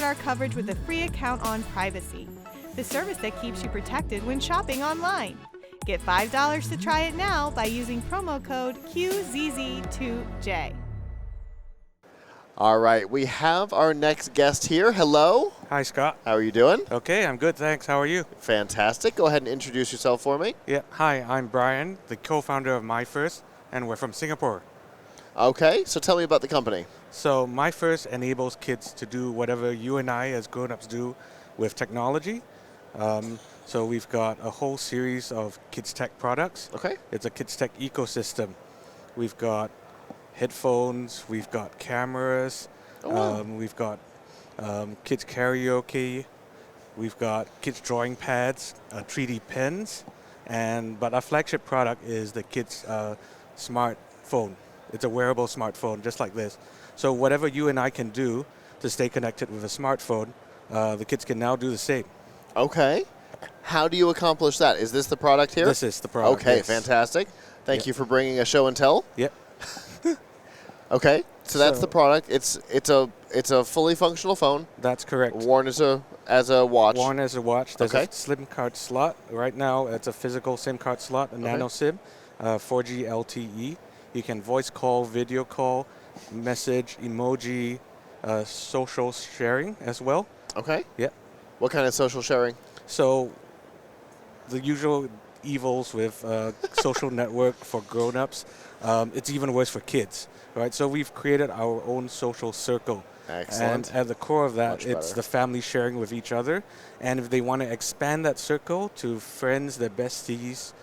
support our coverage with a free account on Privacy, the service that keeps you protected when shopping online. Get $5 to try it now by using promo code QZZ2J. All right, we have our next guest here. Hello. Hi, Scott. How are you doing? Okay, I'm good, thanks. How are you? Fantastic. Go ahead and introduce yourself for me. Yeah, hi, I'm Brian, the co-founder of myFirst, and we're from Singapore. Okay, so tell me about the company. So myFirst enables kids to do whatever you and I as grown-ups do with technology. So we've got a whole series of kids tech products. Okay. It's a kids tech ecosystem. We've got headphones, we've got cameras, we've got kids karaoke, we've got kids drawing pads, 3D pens, but our flagship product is the kids smartphone. It's a wearable smartphone just like this. So whatever you and I can do to stay connected with a smartphone, the kids can now do the same. Okay. How do you accomplish that? Is this the product here? This is the product. Okay, yes. Fantastic. Thank you for bringing a show and tell. Yep. Okay, so that's the product. It's a fully functional phone. That's correct. Worn as a watch. Worn as a watch. There's a SIM card slot. Right now, it's a physical SIM card slot, a nano SIM, 4G LTE. You can voice call, video call, message, emoji, social sharing as well. Okay. Yeah. What kind of social sharing? So the usual evils with social network for grown-ups, it's even worse for kids, right? So we've created our own social circle. Excellent. And at the core of that, Much it's better. the family sharing with each other. And if they want to expand that circle to friends, their besties,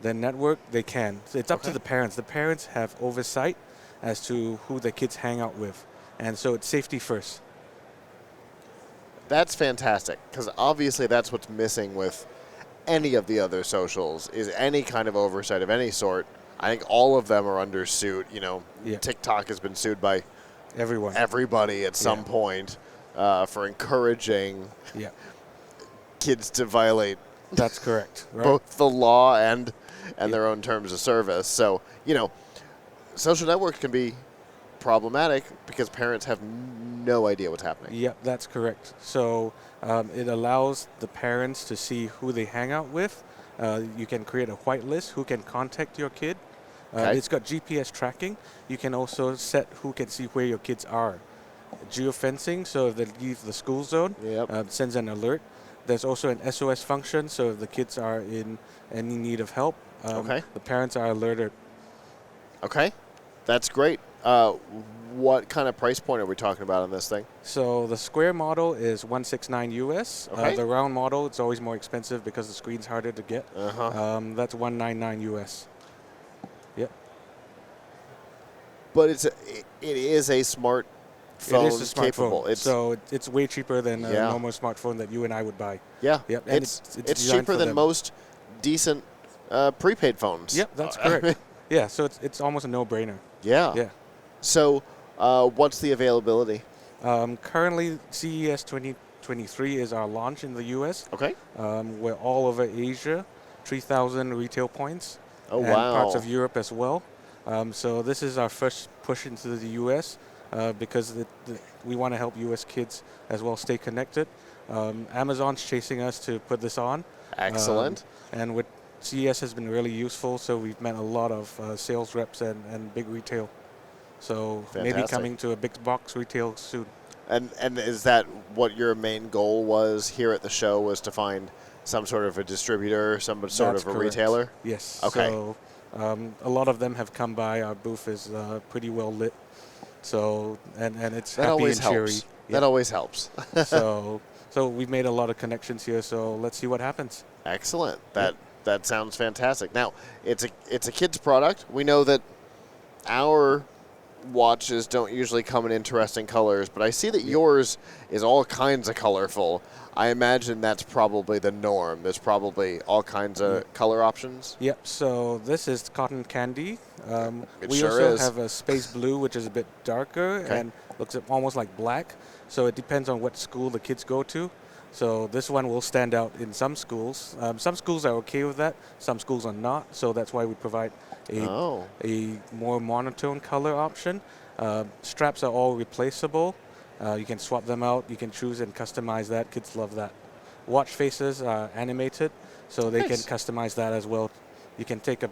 their network, they can. So it's up to the parents. The parents have oversight as to who the kids hang out with. And so it's safety first. That's fantastic, because obviously that's what's missing with any of the other socials is any kind of oversight of any sort. I think all of them are under suit. You know, TikTok has been sued by everybody at some point for encouraging kids to violate. That's correct. Right? Both the law and their own terms of service. So, you know, social networks can be problematic because parents have no idea what's happening. Yep, that's correct. So it allows the parents to see who they hang out with. You can create a whitelist who can contact your kid. It's got GPS tracking. You can also set who can see where your kids are. Geofencing, so if they leave the school zone, sends an alert. There's also an SOS function, so if the kids are in any need of help, the parents are alerted. Okay. That's great. What kind of price point are we talking about on this thing? So the square model is $169 US. The round model, it's always more expensive because the screen's harder to get. That's $199 US. Yep. But it is a smartphone. It is a capable. smartphone. So it's way cheaper than a normal smartphone that you and I would buy. Yeah. Yep. And it's cheaper than most decent prepaid phones. Yep, that's correct. Yeah, so it's almost a no-brainer. Yeah. Yeah. So what's the availability? Currently, CES 2023 is our launch in the U.S. Okay. We're all over Asia, 3,000 retail points. Oh, and wow. parts of Europe as well. So this is our first push into the U.S. Because we want to help U.S. kids as well stay connected. Amazon's chasing us to put this on. Excellent. And with CES has been really useful, so we've met a lot of sales reps and big retail. So maybe coming to a big box retail soon. And is that what your main goal was here at the show, was to find some sort of a distributor, some sort of a retailer? Yes. Okay. So a lot of them have come by. Our booth is pretty well lit. So and it's that happy and cheery. Helps. That always helps. So we've made a lot of connections here. So let's see what happens. Excellent. That sounds fantastic. Now it's a kid's product. We know that our watches don't usually come in interesting colors, but I see that yours is all kinds of colorful. I imagine that's probably the norm. There's probably all kinds of color options. Yep. So this is cotton candy. We sure also is. have a space blue, which is a bit darker and looks almost like black. So it depends on what school the kids go to. So this one will stand out in some schools. Some schools are okay with that. Some schools are not. So that's why we provide a more monotone color option. Straps are all replaceable. You can swap them out. You can choose and customize that. Kids love that. Watch faces are animated, so they Nice. can customize that as well. You can take a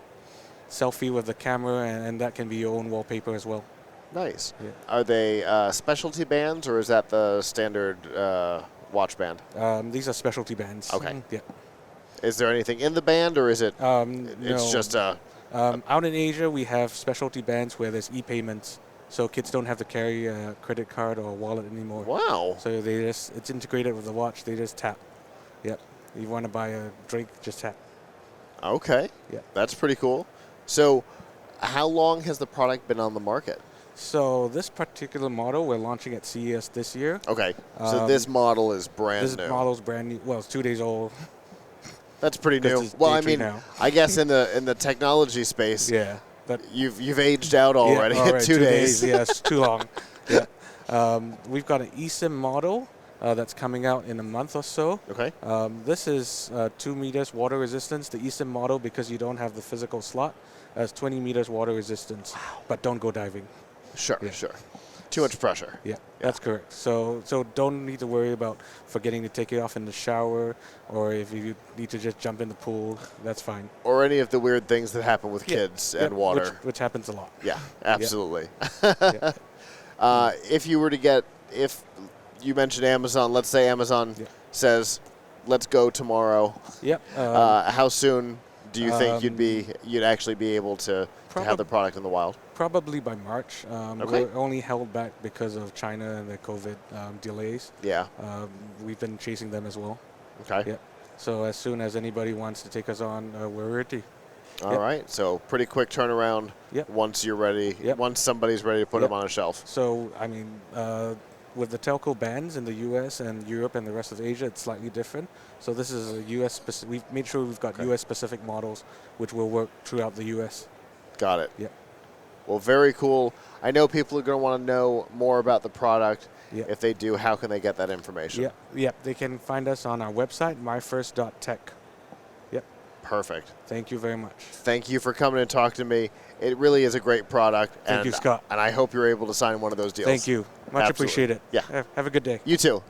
selfie with the camera, and that can be your own wallpaper as well. Nice. Yeah. Are they specialty bands, or is that the standard watch band? These are specialty bands. Okay. Yeah. Is there anything in the band, or is it? No. It's just a. Out in Asia, we have specialty bands where there's e-payments, so kids don't have to carry a credit card or a wallet anymore. Wow. So it's integrated with the watch. They just tap. Yep. You want to buy a drink, just tap. Okay. Yeah. That's pretty cool. So, how long has the product been on the market? So this particular model, we're launching at CES this year. Okay. So this model is brand new. This model's brand new. Well, it's 2 days old. That's pretty new. It's Well, day I three mean, now. I guess in the technology space, Yeah. But you've aged out already. Yeah, already, 2 days. Yeah, it's too long. Yeah. We've got an eSIM model that's coming out in a month or so. Okay. This is 2 meters water resistance. The eSIM model, because you don't have the physical slot, has 20 meters water resistance. Wow. But don't go diving. Sure. Yeah. Sure. Too much pressure. Yeah, that's correct. So don't need to worry about forgetting to take it off in the shower, or if you need to just jump in the pool, that's fine. Or any of the weird things that happen with kids and water. Which happens a lot. Yeah, absolutely. Yeah. If you were to get, if you mentioned Amazon, let's say Amazon says, let's go tomorrow. Yep. How soon do you think you'd actually be able to have the product in the wild? Probably by March. Okay. We're only held back because of China and the COVID delays. Yeah. We've been chasing them as well. Okay. Yep. So as soon as anybody wants to take us on, we're ready. All right. So pretty quick turnaround. Yep. Once you're ready. Yep. Once somebody's ready to put them on a shelf. So I mean, with the telco bans in the U.S. and Europe and the rest of Asia, it's slightly different. So this is a U.S. specific. We've made sure we've got U.S. specific models, which will work throughout the U.S. Got it. Yep. Well, very cool. I know people are going to want to know more about the product. Yep. If they do, how can they get that information? Yep. Yep. They can find us on our website, myfirst.tech. Yep. Perfect. Thank you very much. Thank you for coming and talking to me. It really is a great product. Thank you, Scott. And I hope you're able to sign one of those deals. Thank you. Much Absolutely. appreciated. Yeah. Have a good day. You too.